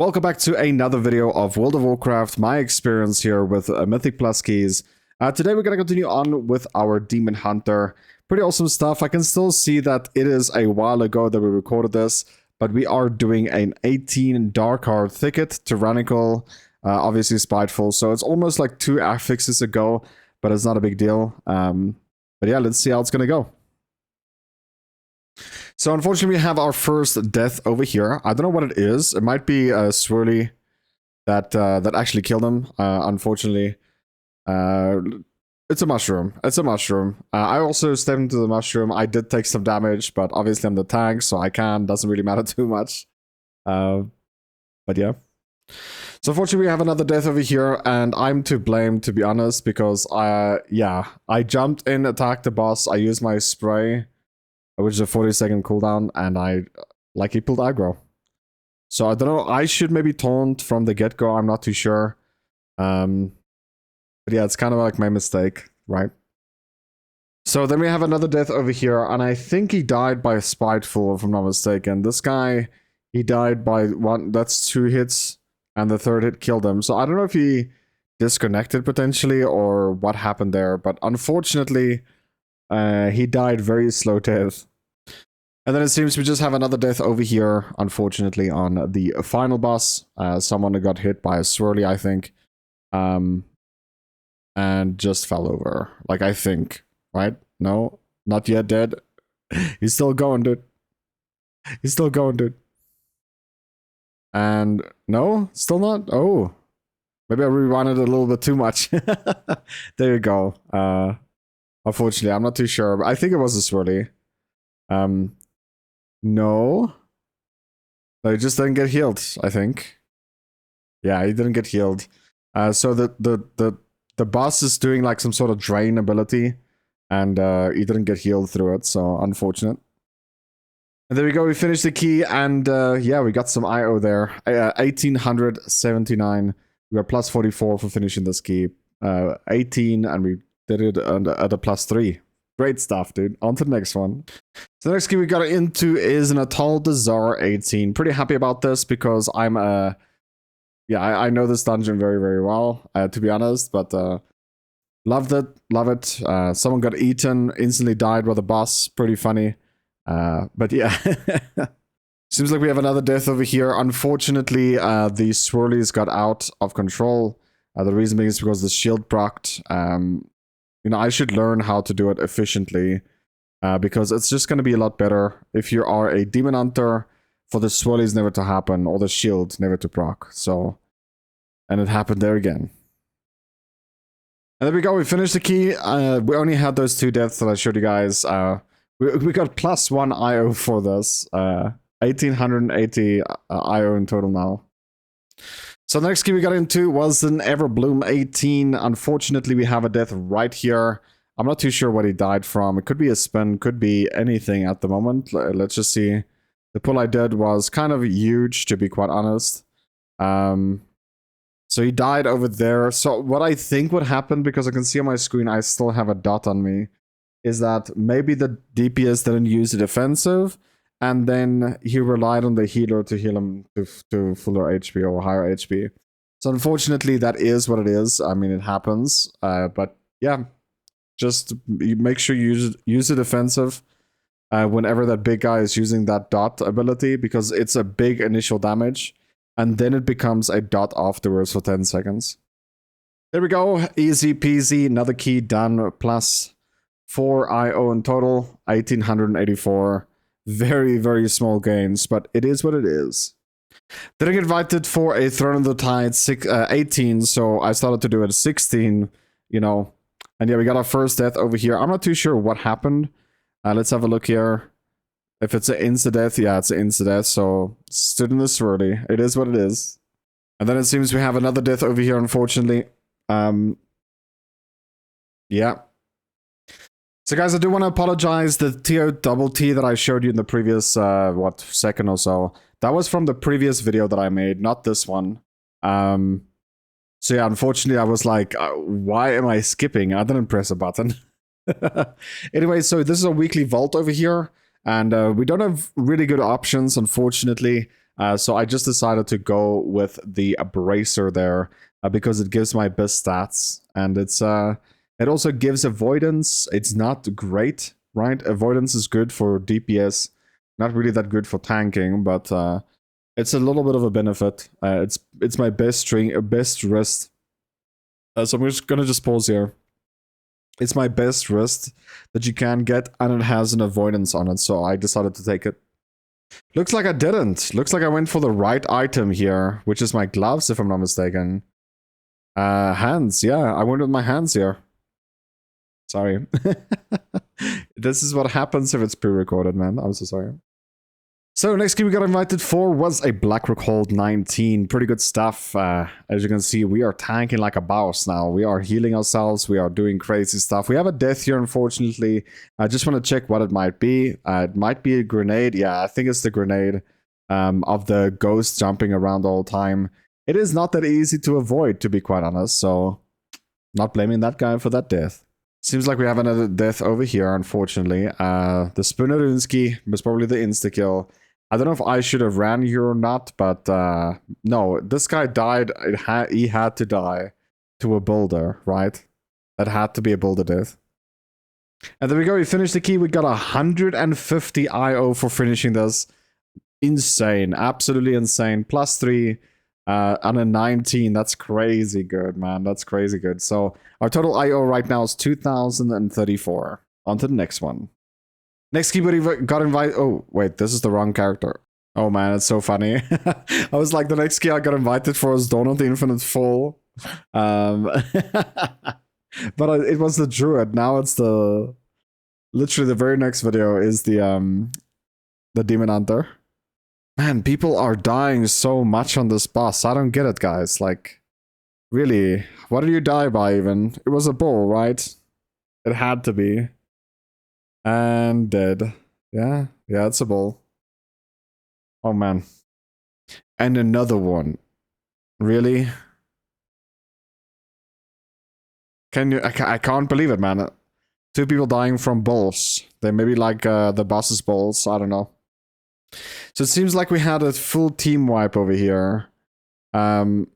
Welcome back to another video of World of Warcraft, my experience here with Mythic Plus keys. Today we're going to continue on with our Demon Hunter. Pretty awesome stuff. I can still see that it is a while ago that we recorded this, but we are doing an 18 Darkheart Thicket, Tyrannical, obviously Spiteful, so it's almost like 2 affixes ago, but it's not a big deal. But yeah, let's see how it's going to go. So unfortunately, we have our first death over here. I don't know what it is. It might be Swirly that actually killed him. Unfortunately, it's a mushroom. It's a mushroom. I also stepped into the mushroom. I did take some damage, but obviously I'm the tank, so I can. Doesn't really matter too much. But yeah. So unfortunately, we have another death over here, and I'm to blame, to be honest, because I jumped in, attacked the boss. I used my spray, which is a 40-second cooldown, and he pulled aggro. So I don't know, I should maybe taunt from the get-go, I'm not too sure. But yeah, it's kind of like my mistake, right? So then we have another death over here, and I think he died by Spiteful, if I'm not mistaken. This guy, he died by that's 2 hits, and the 3rd hit killed him. So I don't know if he disconnected potentially, or what happened there, but unfortunately, he died very slow death. And then it seems we just have another death over here, unfortunately, on the final boss. Someone got hit by a Swirly, I think. And just fell over. Like, I think. Right? No? Not yet dead. He's still going, dude. He's still going, dude. And no? Still not? Oh. Maybe I rewinded it a little bit too much. There you go. Unfortunately, I'm not too sure, but I think it was a Swirly. No. He just didn't get healed, I think. Yeah, he didn't get healed. So the boss is doing like some sort of drain ability, and he didn't get healed through it, so unfortunate. And there we go, we finished the key, and yeah, we got some IO there. 1879. We got plus 44 for finishing this key. 18, and we did it at a plus 3. Great stuff, dude. On to the next one. So the next key we got into is an Atoll Desar 18. Pretty happy about this because I'm yeah, I know this dungeon very, very well, to be honest, but loved it, love it. Someone got eaten, instantly died with a boss. Pretty funny. But yeah. Seems like we have another death over here. Unfortunately, the Swirlies got out of control. The reason being is because the shield procced. You know, I should learn how to do it efficiently, because it's just going to be a lot better if you are a Demon Hunter for the Swirlies never to happen, or the shield never to proc. So, and it happened there again. And there we go, we finished the key. We only had those 2 deaths that I showed you guys. We got plus 1 IO for this. 1880 IO in total now. So the next key we got into was an Everbloom 18. Unfortunately, we have a death right here. I'm not too sure what he died from. It could be a spin, could be anything at the moment. Let's just see. The pull I did was kind of huge, to be quite honest. So he died over there. So what I think would happen, because I can see on my screen I still have a dot on me, is that maybe the DPS didn't use the defensive, and then he relied on the healer to heal him to fuller HP or higher HP. So unfortunately, that is what it is. I mean, it happens. But yeah, just make sure you use the defensive whenever that big guy is using that dot ability, because it's a big initial damage, and then it becomes a dot afterwards for 10 seconds. There we go. Easy peasy. Another key done. Plus 4 IO in total. 1884. Very, very small gains, but it is what it is. Didn't get invited for a Throne of the Tide 18, so I started to do it at 16, you know. And yeah, we got our first death over here. I'm not too sure what happened. Let's have a look here. If it's an insta-death, yeah, it's an insta-death, so stood in the Swirly. It is what it is. And then it seems we have another death over here, unfortunately. Yeah. So guys, I do want to apologize. The TOTT that I showed you in the previous, second or so, that was from the previous video that I made, not this one. So yeah, unfortunately, I was like, why am I skipping? I didn't press a button. Anyway, so this is a weekly vault over here, and we don't have really good options, unfortunately. So I just decided to go with the Abraser there because it gives my best stats. And it also gives avoidance. It's not great, right? Avoidance is good for DPS. Not really that good for tanking, but it's a little bit of a benefit. It's my best wrist. So I'm just gonna pause here. It's my best wrist that you can get, and it has an avoidance on it, so I decided to take it. Looks like I didn't. Looks like I went for the right item here, which is my gloves, if I'm not mistaken. Hands, yeah, I went with my hands here. Sorry. This is what happens if it's pre-recorded, man. I'm so sorry. So next game we got invited for was a Blackrock Hold 19. Pretty good stuff. As you can see, we are tanking like a boss now. We are healing ourselves. We are doing crazy stuff. We have a death here, unfortunately. I just want to check what it might be. It might be a grenade. Yeah, I think it's the grenade of the ghost jumping around all the time. It is not that easy to avoid, to be quite honest. So, not blaming that guy for that death. Seems like we have another death over here, unfortunately. The Spoonerunski was probably the insta-kill. I don't know if I should have ran here or not, but no, this guy died. He had to die to a boulder, right? That had to be a boulder death. And there we go, we finished the key. We got 150 IO for finishing this. Insane, absolutely insane. +3 and a 19. That's crazy good, man. That's crazy good. So our total IO right now is 2,034. On to the next one. Next keybuddy got invited. Oh, wait, this is the wrong character. Oh man, it's so funny. I was like, the next key I got invited for is Dawn of the Infinite Fall. But it was the Druid. Now it's the... Literally, the very next video is the Demon Hunter. Man, people are dying so much on this boss. I don't get it, guys. Like, really? What did you die by, even? It was a bull, right? It had to be. And dead. Yeah, it's a bull. Oh man. And another one. Really? Can you? I can't believe it, man. 2 people dying from bulls. They maybe like the boss's bulls. I don't know. So it seems like we had a full team wipe over here. I'm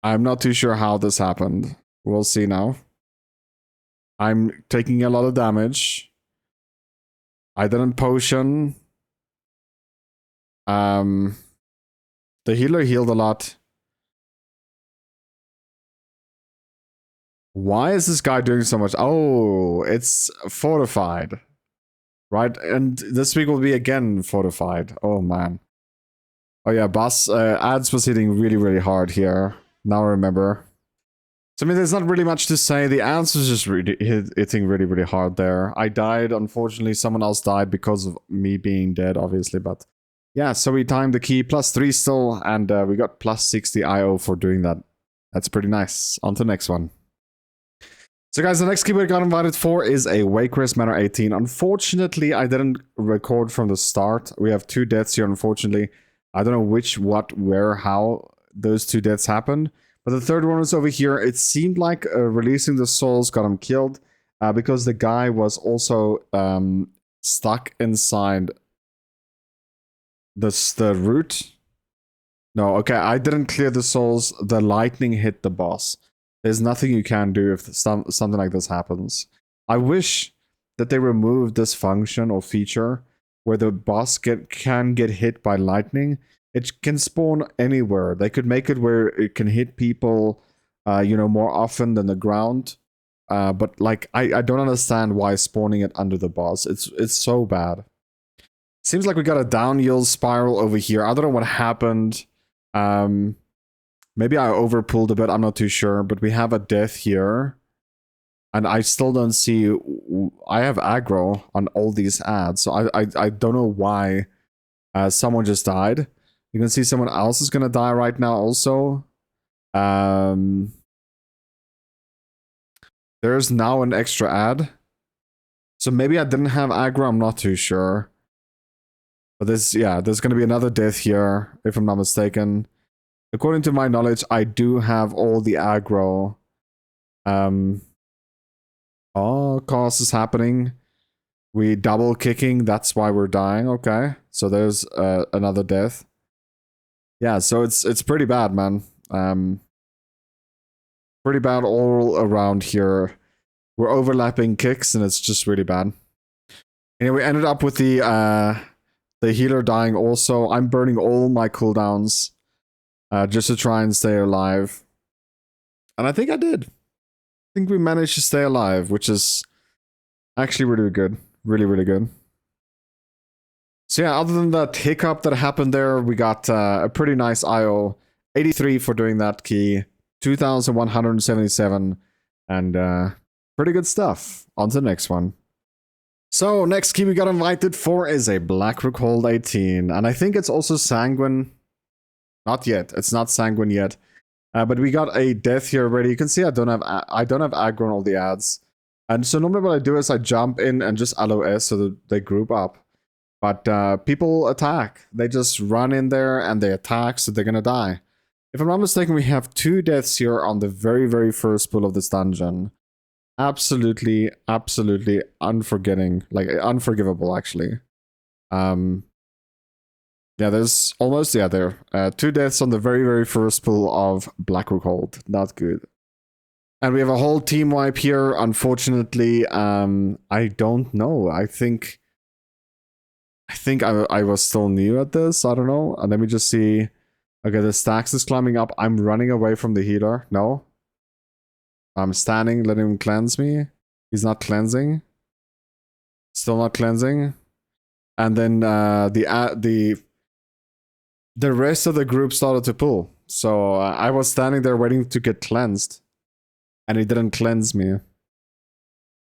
not too sure how this happened. We'll see now. I'm taking a lot of damage. I didn't potion. The healer healed a lot. Why is this guy doing so much? Oh, it's fortified. Right, and this week will be again fortified. Oh man. Oh yeah, boss ads was hitting really, really hard here. Now I remember. So I mean, there's not really much to say. The ads was just really hitting really, really hard there. I died, unfortunately. Someone else died because of me being dead, obviously. But yeah, so we timed the key +3 still, and we got +60 IO for doing that. That's pretty nice. On to the next one. So guys, the next key we got invited for is a Warcraft Manor 18. Unfortunately, I didn't record from the start. We have 2 deaths here, unfortunately. I don't know which, what, where, how those 2 deaths happened. But the third one was over here. It seemed like releasing the souls got him killed because the guy was also stuck inside the root. No, okay, I didn't clear the souls. The lightning hit the boss. There's nothing you can do if something like this happens. I wish that they removed this function or feature where the boss can get hit by lightning. It can spawn anywhere. They could make it where it can hit people, you know, more often than the ground. But like, I don't understand why spawning it under the boss. It's so bad. Seems like we got a down yield spiral over here. I don't know what happened. Maybe I overpulled a bit, I'm not too sure, but we have a death here. And I still don't see... I have aggro on all these ads, so I don't know why someone just died. You can see someone else is gonna die right now also. There's now an extra ad. So maybe I didn't have aggro, I'm not too sure. But there's gonna be another death here, if I'm not mistaken. According to my knowledge, I do have all the aggro. Oh, chaos is happening. We double kicking, that's why we're dying. Okay, so there's another death. Yeah, so it's pretty bad, man. Pretty bad all around here. We're overlapping kicks, and it's just really bad. Anyway, we ended up with the healer dying also. I'm burning all my cooldowns just to try and stay alive. And I think I did. I think we managed to stay alive, which is actually really good. Really, really good. So yeah, other than that hiccup that happened there, we got a pretty nice IO. 83 for doing that key. 2,177. And pretty good stuff. On to the next one. So, next key we got invited for is a Blackrook Hold 18. And I think it's also Sanguine. Not yet. It's not Sanguine yet. But we got a death here already. You can see I don't have aggro on all the ads. And so normally what I do is I jump in and just LOS so that they group up. But people attack. They just run in there and they attack, so they're gonna die. If I'm not mistaken, we have 2 deaths here on the very, very first pull of this dungeon. Absolutely, absolutely unforgivable, actually. Yeah, there's almost, yeah, there. 2 deaths on the very, very first pull of Blackrook Hold. Not good. And we have a whole team wipe here, unfortunately. I don't know. I think I was still new at this. I don't know. And let me just see. Okay, the stacks is climbing up. I'm running away from the healer. No. I'm standing, letting him cleanse me. He's not cleansing. Still not cleansing. And then the rest of the group started to pull. So I was standing there waiting to get cleansed. And he didn't cleanse me.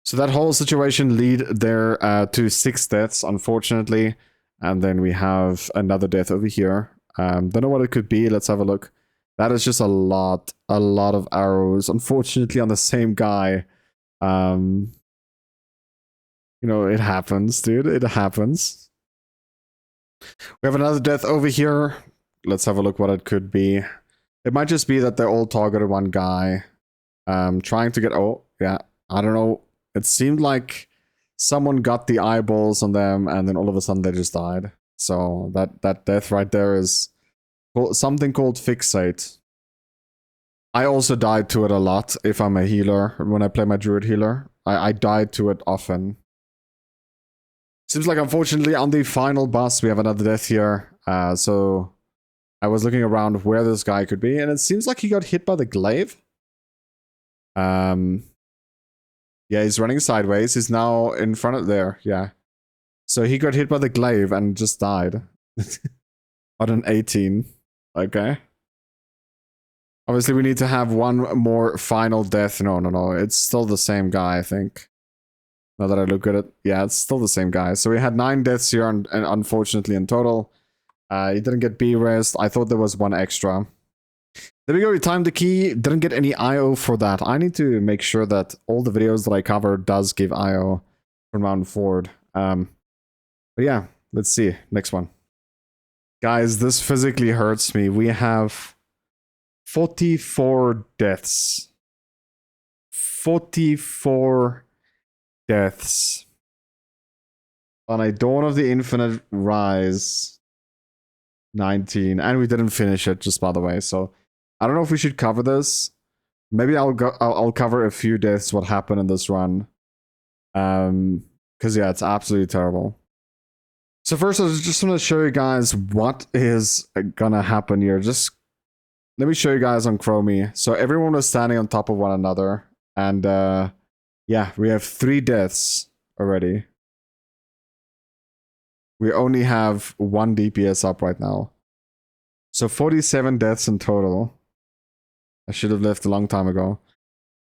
So that whole situation lead there to 6 deaths, unfortunately. And then we have another death over here. Don't know what it could be. Let's have a look. That is just a lot of arrows, unfortunately, on the same guy. You know, it happens, dude. It happens. We have another death over here. Let's have a look what it could be. It might just be that they all targeted one guy. Trying to get... Oh, yeah. I don't know. It seemed like someone got the eyeballs on them, and then all of a sudden they just died. So that death right there is something called Fixate. I also died to it a lot if I'm a healer. When I play my druid healer, I died to it often. Seems like, unfortunately, on the final boss, we have another death here. So I was looking around where this guy could be, and it seems like he got hit by the glaive. Yeah, he's running sideways. He's now in front of there. Yeah. So he got hit by the glaive and just died. On an 18. Okay. Obviously, we need to have one more final death. No. It's still the same guy, I think. Now that I look at it. Yeah, it's still the same guy. So we had 9 deaths here, and unfortunately, in total. He didn't get B-rest. I thought there was 1 extra. There we go, we timed the key. Didn't get any IO for that. I need to make sure that all the videos that I cover does give IO from round forward. But yeah, let's see. Next one. Guys, this physically hurts me. We have 44 deaths. 44 deaths. On a Dawn of the Infinite Rise. 19. And we didn't finish it, just by the way, so... I don't know if we should cover this. Maybe I'll cover a few deaths, what happened in this run. Because yeah, it's absolutely terrible. So first, I just want to show you guys what is gonna happen here. Just let me show you guys on Chromie. So everyone was standing on top of one another, and yeah, we have 3 deaths already. We only have 1 DPS up right now. So 47 deaths in total. I should have left a long time ago.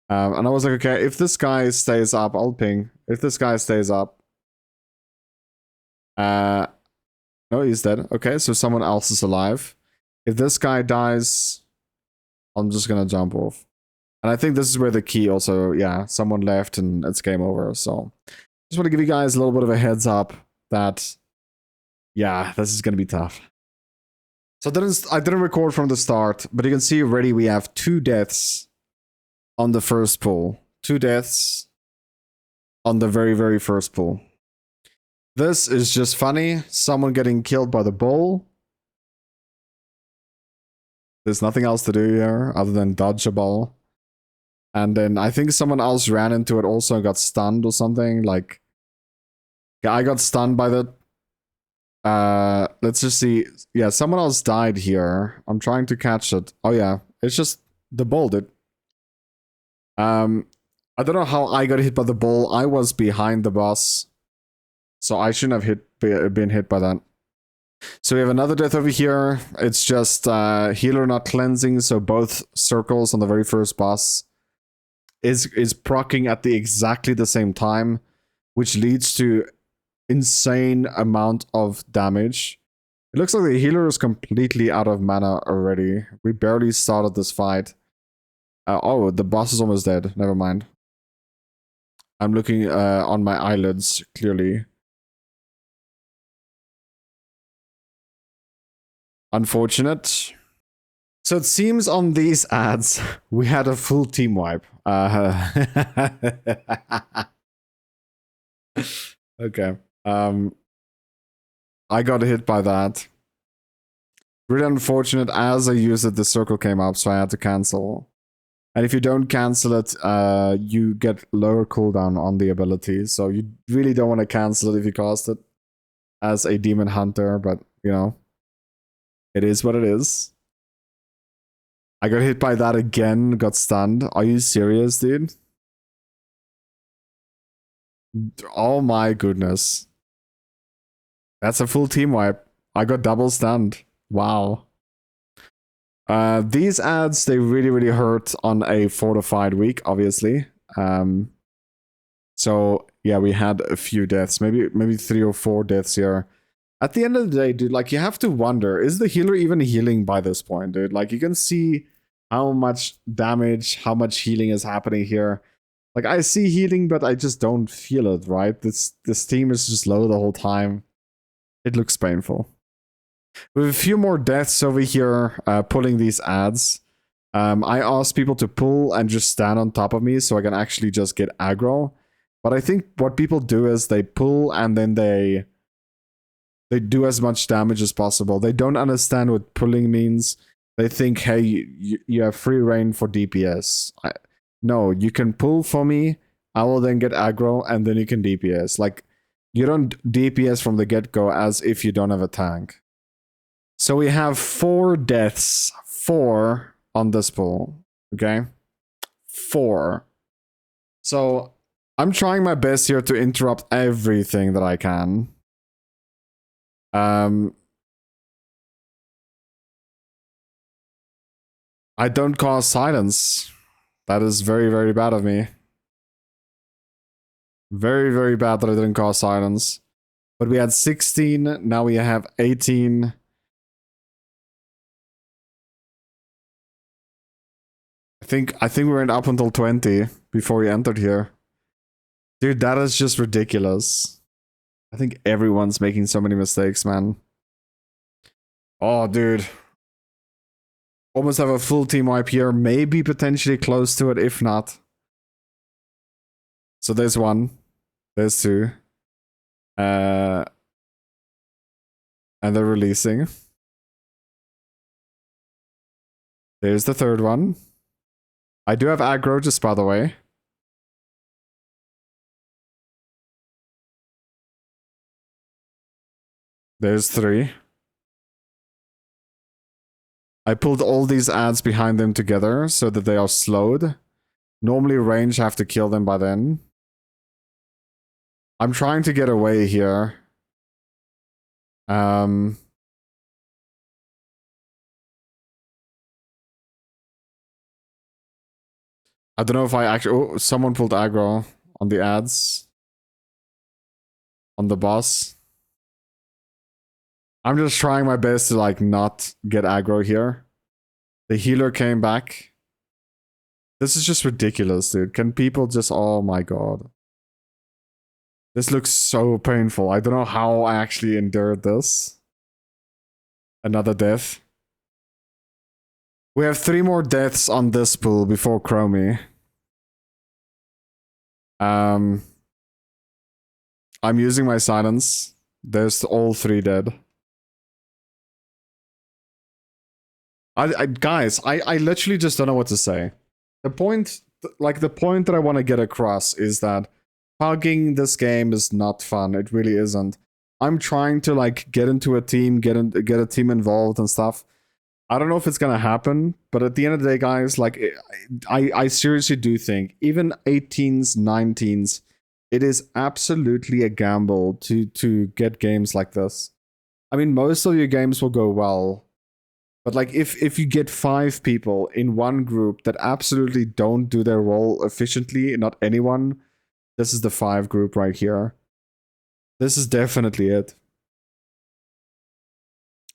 And I was like, okay, if this guy stays up, I'll ping. If this guy stays up. No, he's dead. Okay, so someone else is alive. If this guy dies, I'm just gonna jump off. And I think this is where the key also, yeah, someone left and it's game over. So just want to give you guys a little bit of a heads up that, yeah, this is gonna be tough. So I didn't record from the start, but you can see already we have 2 deaths on the first pull. 2 deaths on the very, very first pull. This is just funny. Someone getting killed by the bull. There's nothing else to do here other than dodge a ball. And then I think someone else ran into it also and got stunned or something. Like, yeah, I got stunned by that. Let's just see. Yeah, someone else died here. I'm trying to catch it. Oh yeah, it's just the bull, dude. I don't know how I got hit by the bull. I was behind the boss, so I shouldn't have been hit by that. So we have another death over here. It's just healer not cleansing, so both circles on the very first boss is proccing at exactly the same time, which leads to insane amount of damage. It looks like the healer is completely out of mana already. We barely started this fight. Oh, the boss is almost dead. Never mind. I'm looking on my eyelids, clearly. Unfortunate. So it seems on these ads, we had a full team wipe. Okay. I got hit by that. Really unfortunate. As I used it, the circle came up, so I had to cancel. And if you don't cancel it, you get lower cooldown on the ability. So you really don't want to cancel it if you cast it as a demon hunter, but you know, it is what it is. I got hit by that again, got stunned. Are you serious, dude? Oh my goodness. That's a full team wipe. I got double stunned. Wow. These ads, they really, really hurt on a fortified week, obviously. So yeah, we had a few deaths, maybe 3 or 4 deaths here. At the end of the day, dude, like, you have to wonder, is the healer even healing by this point, dude? Like, you can see how much damage, how much healing is happening here. Like, I see healing, but I just don't feel it, right? This team is just low the whole time. It looks painful. We have a few more deaths over here, pulling these ads. I asked people to pull and just stand on top of me so I can actually just get aggro. But I think what people do is they pull and then they do as much damage as possible. They don't understand what pulling means. They think, hey, you have free reign for DPS. No, you can pull for me, I will then get aggro, and then you can DPS. Like, you don't DPS from the get-go as if you don't have a tank. So we have 4 deaths. 4 on this pull. Okay? 4. So, I'm trying my best here to interrupt everything that I can. I don't cause silence. That is very, very bad of me. Very, very bad that I didn't cause silence. But we had 16, now we have 18. I think we went up until 20 before we entered here. Dude, that is just ridiculous. I think everyone's making so many mistakes, man. Oh, dude. Almost have a full team wipe here. Maybe potentially close to it, if not. So there's 1. There's 2. And they're releasing. There's the 3rd one. I do have aggro, just by the way. There's 3. I pulled all these ads behind them together so that they are slowed. Normally range have to kill them by then. I'm trying to get away here. I don't know if I actually... Oh, someone pulled aggro on the ads. On the boss. I'm just trying my best to, like, not get aggro here. The healer came back. This is just ridiculous, dude. Can people just... Oh my god. This looks so painful. I don't know how I actually endured this. Another death. We have 3 more deaths on this pool before Chromie. I'm using my silence. There's all 3 dead. Guys, I literally just don't know what to say. The point that I want to get across is that hugging this game is not fun. It really isn't. I'm trying to like get into a team, get a team involved and stuff. I don't know if it's gonna happen, but at the end of the day, guys, like I seriously do think even 18s, 19s, it is absolutely a gamble to get games like this. I mean, most of your games will go well, but like if you get 5 people in one group that absolutely don't do their role efficiently, not anyone, this is the 5 group right here. This is definitely it.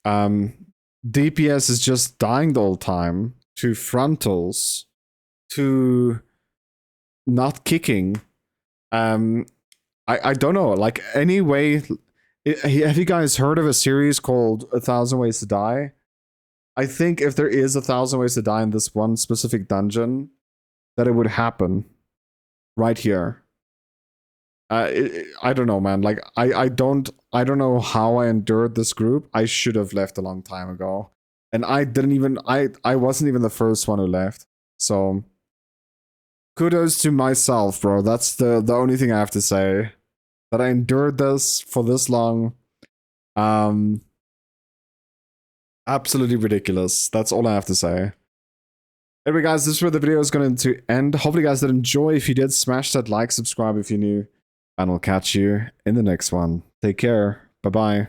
DPS is just dying the whole time to frontals, to not kicking. I don't know. Like anyway, have you guys heard of a series called 1,000 Ways to Die? I think if there is 1,000 Ways to Die in this one specific dungeon, that it would happen right here. I don't know, man. Like I don't know how I endured this group. I should have left a long time ago, and I wasn't even the first one who left. So kudos to myself, bro. That's the only thing I have to say. That I endured this for this long. Absolutely ridiculous. That's all I have to say. Anyway, guys, this is where the video is going to end. Hopefully, you guys did enjoy. If you did, smash that like, subscribe if you're new. And we'll catch you in the next one. Take care. Bye-bye.